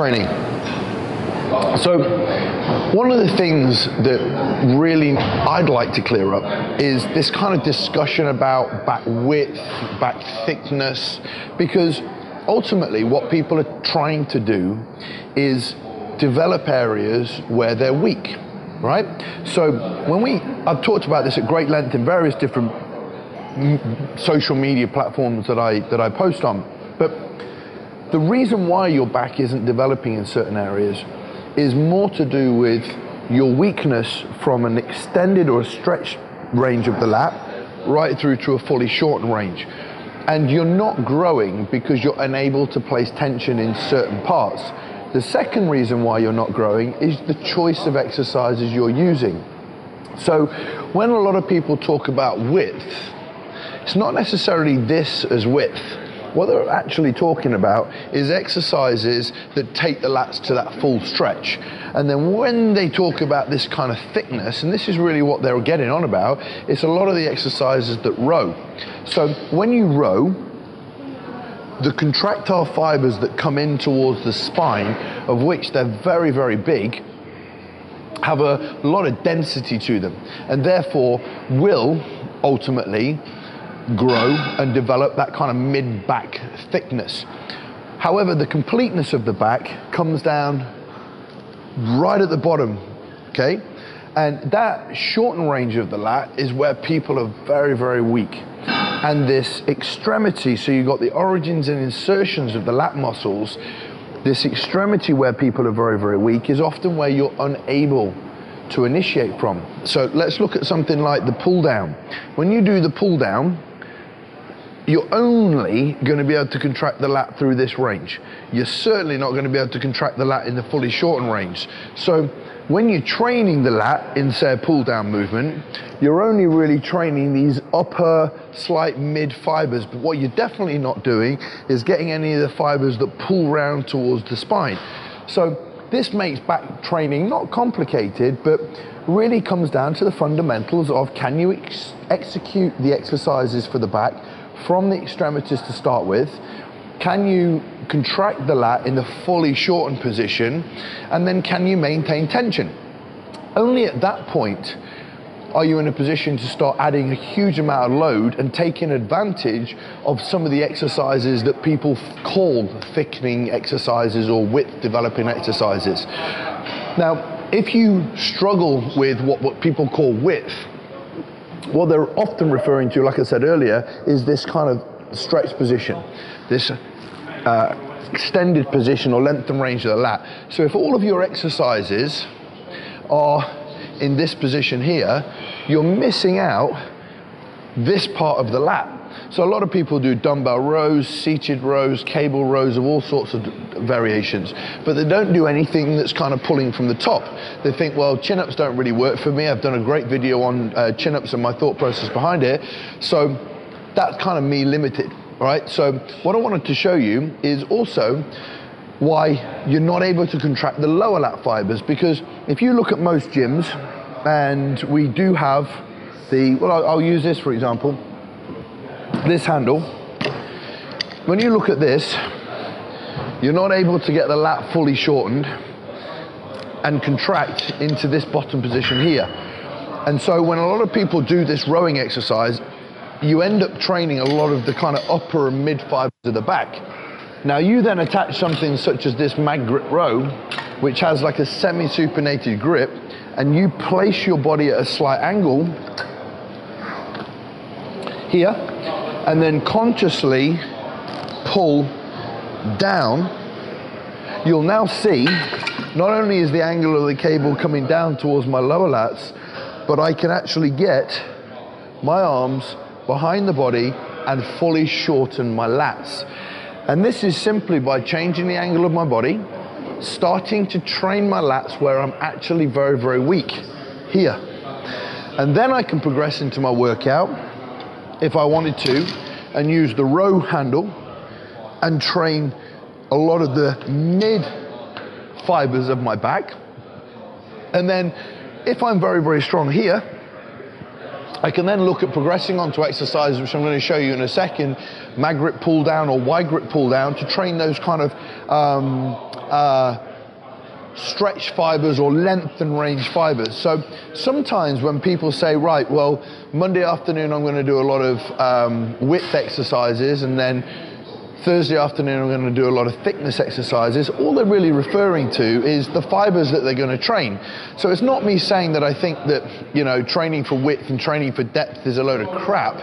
training. So one of the things that really I'd like to clear up is this kind of discussion about back width, back thickness, because ultimately what people are trying to do is develop areas where they're weak, right? So I've talked about this at great length in various different social media platforms that I post on, but the reason why your back isn't developing in certain areas is more to do with your weakness from an extended or a stretched range of the lat right through to a fully shortened range. And you're not growing because you're unable to place tension in certain parts. The second reason why you're not growing is the choice of exercises you're using. So when a lot of people talk about width, it's not necessarily this as width. What they're actually talking about is exercises that take the lats to that full stretch. And then when they talk about this kind of thickness, and this is really what they're getting on about, it's a lot of the exercises that row. So when you row, the contractile fibers that come in towards the spine, of which they're very, very big, have a lot of density to them, and therefore will ultimately grow and develop that kind of mid-back thickness. However, the completeness of the back comes down right at the bottom, okay? And that shortened range of the lat is where people are very, very weak. And this extremity, so you've got the origins and insertions of the lat muscles, this extremity where people are very, very weak is often where you're unable to initiate from. So let's look at something like the pull down. When you do the pull down, you're only going to be able to contract the lat through this range. You're certainly not going to be able to contract the lat in the fully shortened range. So when you're training the lat in, say, a pull down movement, you're only really training these upper slight mid fibers, but what you're definitely not doing is getting any of the fibers that pull round towards the spine. So this makes back training not complicated, but really comes down to the fundamentals of can you execute the exercises for the back from the extremities to start with? Can you contract the lat in the fully shortened position? And then can you maintain tension? Only at that point are you in a position to start adding a huge amount of load and taking advantage of some of the exercises that people call thickening exercises or width developing exercises. Now, if you struggle with what people call width, what they're often referring to, like I said earlier, is this kind of stretched position, this extended position or length and range of the lat. So if all of your exercises are in this position here, you're missing out this part of the lat. So a lot of people do dumbbell rows, seated rows, cable rows of all sorts of variations, but they don't do anything that's kind of pulling from the top. They think, well, chin-ups don't really work for me. I've done a great video on chin-ups and my thought process behind it. So that's kind of me limited, right? So what I wanted to show you is also why you're not able to contract the lower lat fibers, because if you look at most gyms, and we do have I'll use this for example, this handle. When you look at this, you're not able to get the lat fully shortened and contract into this bottom position here. And so when a lot of people do this rowing exercise, you end up training a lot of the kind of upper and mid fibers of the back. Now you then attach something such as this mag grip row, which has like a semi-supinated grip, and you place your body at a slight angle here, and then consciously pull down, you'll now see not only is the angle of the cable coming down towards my lower lats, but I can actually get my arms behind the body and fully shorten my lats. And this is simply by changing the angle of my body, starting to train my lats where I'm actually very, very weak, here. And then I can progress into my workout, if I wanted to, and use the row handle and train a lot of the mid fibers of my back. And then if I'm very, very strong here, I can then look at progressing onto exercises, which I'm going to show you in a second, mag grip pull down or wide grip pull down, to train those kind of stretch fibers or length and range fibers. So sometimes when people say, right, well, Monday afternoon I'm going to do a lot of width exercises, and then Thursday afternoon I'm going to do a lot of thickness exercises, all they're really referring to is the fibers that they're going to train. So it's not me saying that I think that, you know, training for width and training for depth is a load of crap.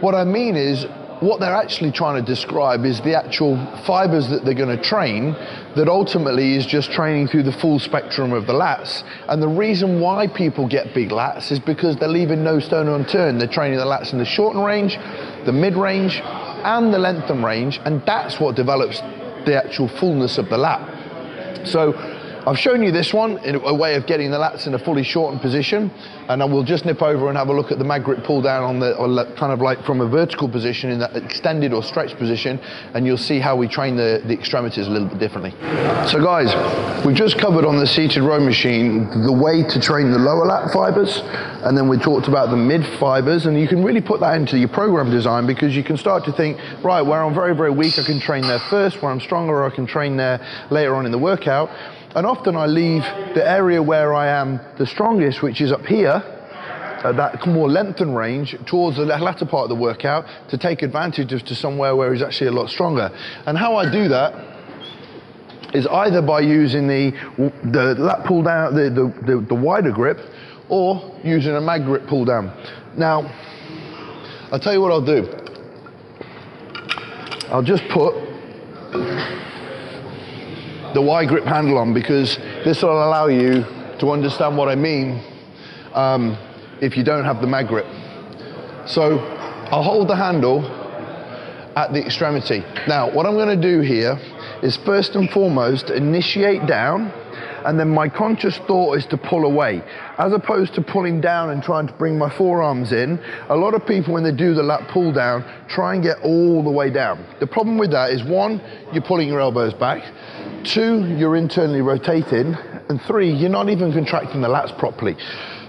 What I mean is, what they're actually trying to describe is the actual fibers that they're going to train, that ultimately is just training through the full spectrum of the lats. And the reason why people get big lats is because they're leaving no stone unturned. They're training the lats in the shorten range, the mid range, and the lengthen range, and that's what develops the actual fullness of the lat. So I've shown you this one in a way of getting the lats in a fully shortened position, and I will just nip over and have a look at the mag grip pull down on the, or kind of like from a vertical position in that extended or stretched position, and you'll see how we train the extremities a little bit differently. So guys, we've just covered on the seated row machine the way to train the lower lat fibers, and then we talked about the mid fibers, and you can really put that into your program design, because you can start to think, right, where I'm very, very weak, I can train there first, where I'm stronger, I can train there later on in the workout. And often I leave the area where I am the strongest, which is up here, that more lengthened range, towards the latter part of the workout, to take advantage of to somewhere where he's actually a lot stronger. And how I do that is either by using the lat pull down, the wider grip, or using a mag grip pull down. Now, I'll tell you what I'll do. I'll just put the Y grip handle on, because this will allow you to understand what I mean if you don't have the mag grip. So I'll hold the handle at the extremity. Now what I'm going to do here is first and foremost initiate down, and then my conscious thought is to pull away, as opposed to pulling down and trying to bring my forearms in. A lot of people, when they do the lat pull down, try and get all the way down. The problem with that is, one, you're pulling your elbows back, two, you're internally rotating, and three, you're not even contracting the lats properly.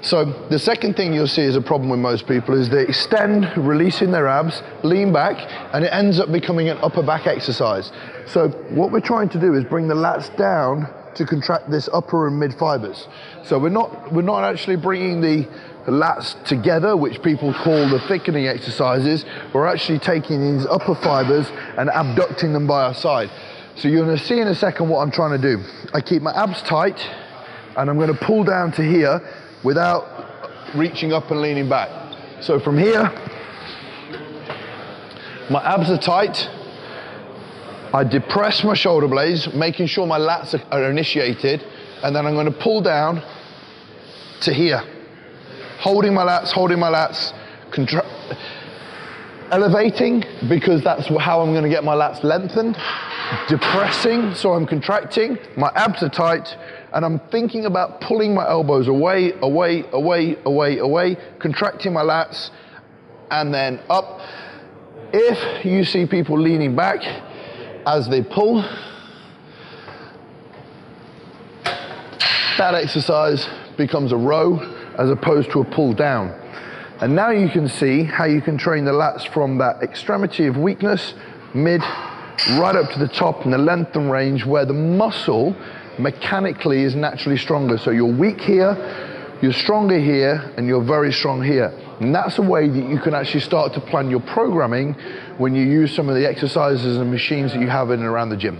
So the second thing you'll see is a problem with most people is they extend, releasing their abs, lean back, and it ends up becoming an upper back exercise. So what we're trying to do is bring the lats down to contract this upper and mid fibers. So we're not actually bringing the lats together, which people call the thickening exercises. We're actually taking these upper fibers and abducting them by our side. So you're going to see in a second what I'm trying to do. I keep my abs tight, and I'm going to pull down to here without reaching up and leaning back. So from here, my abs are tight. I depress my shoulder blades, making sure my lats are initiated, and then I'm going to pull down to here, holding my lats, elevating, because that's how I'm going to get my lats lengthened, depressing, so I'm contracting, my abs are tight, and I'm thinking about pulling my elbows away, away, away, away, away, contracting my lats, and then up. If you see people leaning back as they pull, that exercise becomes a row as opposed to a pull down. And now you can see how you can train the lats from that extremity of weakness, mid, right up to the top in the length and range, where the muscle mechanically is naturally stronger. So you're weak here, you're stronger here, and you're very strong here. And that's a way that you can actually start to plan your programming when you use some of the exercises and machines that you have in and around the gym.